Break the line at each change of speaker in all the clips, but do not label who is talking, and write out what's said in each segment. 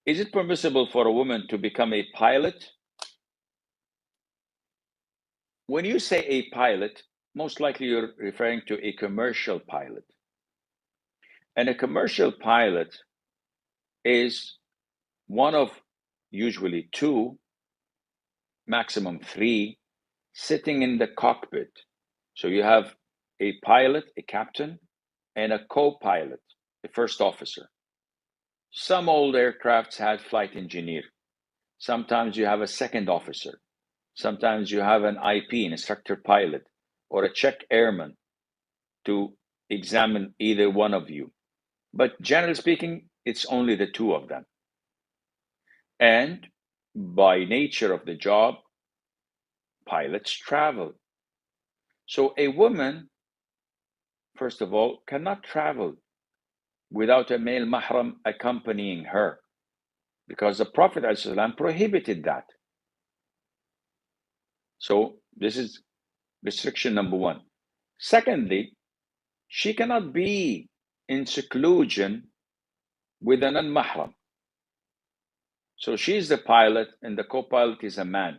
Is it permissible for a woman to become a pilot? When you say a pilot, most likely you're referring to a commercial pilot. And a commercial pilot is one of usually two, maximum three, sitting in the cockpit. So you have a pilot, a captain, and a co-pilot, a first officer. Some old aircrafts had flight engineer. Sometimes you have a second officer. Sometimes you have an IP, an instructor pilot, or a check airman to examine either one of you. But generally speaking, it's only the two of them. And by nature of the job, pilots travel. So a woman, first of all, cannot travel without a male mahram accompanying her, because the Prophet ﷺ prohibited that. So this is restriction number one. Secondly, she cannot be in seclusion with an non-mahram. So she's the pilot and the co-pilot is a man.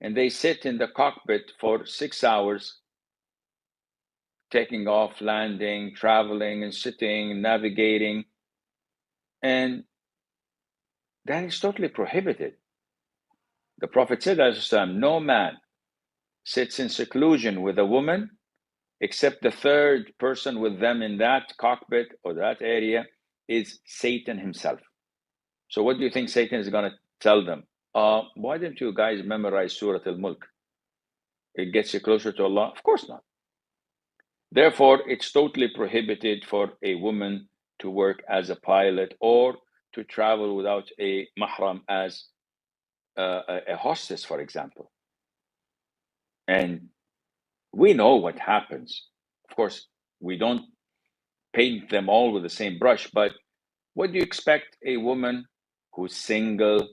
And they sit in the cockpit for 6 hours, taking off, landing, traveling, and sitting, navigating. And that is totally prohibited. The Prophet said, no man sits in seclusion with a woman except the third person with them in that cockpit or that area is Satan himself. So what do you think Satan is going to tell them? Why don't you guys memorize Surah Al-Mulk? It gets you closer to Allah? Of course not. Therefore, it's totally prohibited for a woman to work as a pilot or to travel without a mahram as a hostess, for example. And we know what happens. Of course, we don't paint them all with the same brush, but what do you expect a woman who's single,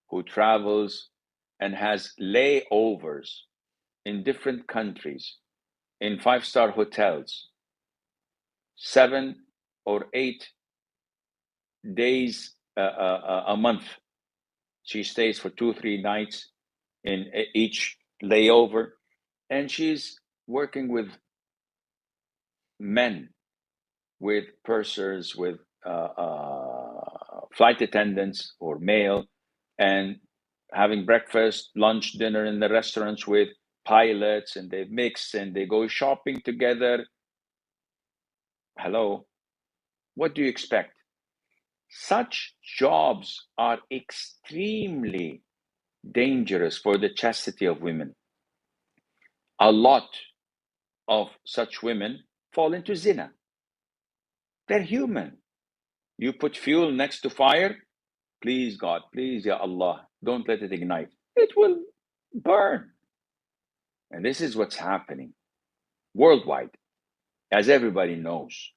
who travels and has layovers in different countries, in 5-star hotels, 7 or 8 days a month? She stays for 2-3 nights in each layover, and she's working with men, with pursers, with flight attendants or male, and having breakfast, lunch, dinner in the restaurants with pilots, and they mix and they go shopping together. Hello, what do you expect? Such jobs are extremely dangerous for the chastity of women. A lot of such women fall into zina. They're human. You put fuel next to fire, please God, please Ya Allah, don't let it ignite. It will burn. And this is what's happening worldwide, as everybody knows.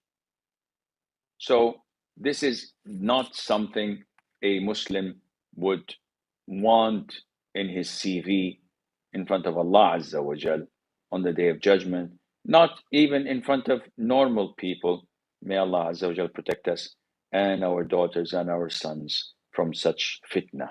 So this is not something a Muslim would want in his CV in front of Allah Azza wa Jal on the Day of Judgment, not even in front of normal people. May Allah Azza wa Jal protect us and our daughters and our sons from such fitna.